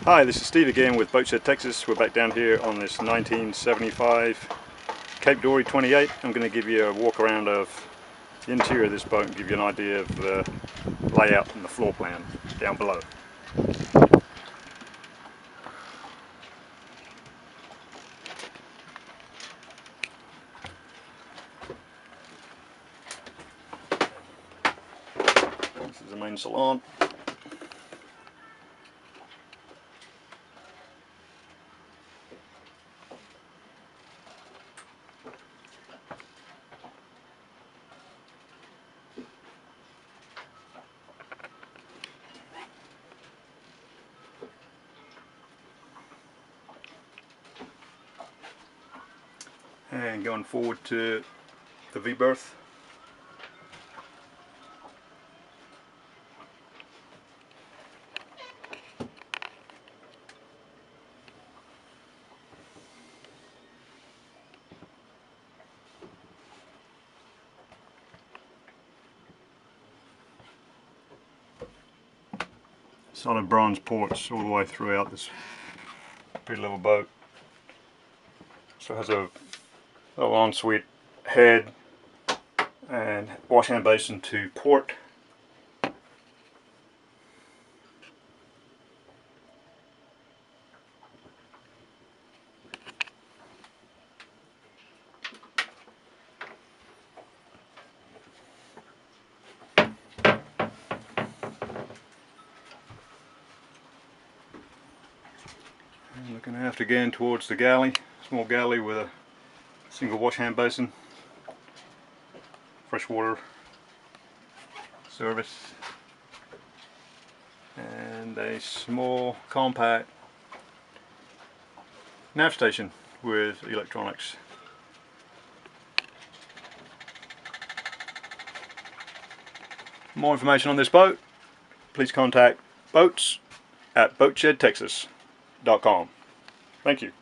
Hi, this is Steve again with Boatshed, Texas. We're back down here on this 1975 Cape Dory 28. I'm going to give you a walk around of the interior of this boat and give you an idea of the layout and the floor plan down below. This is the main salon. And going forward to the V-berth. Solid bronze ports all the way throughout this pretty little boat. So it has a little ensuite head and wash hand basin to port. And looking aft again towards the galley, small galley with a single wash hand basin, freshwater service, and a small compact nav station with electronics. For more information on this boat, please contact boats@boatshedtexas.com. Thank you.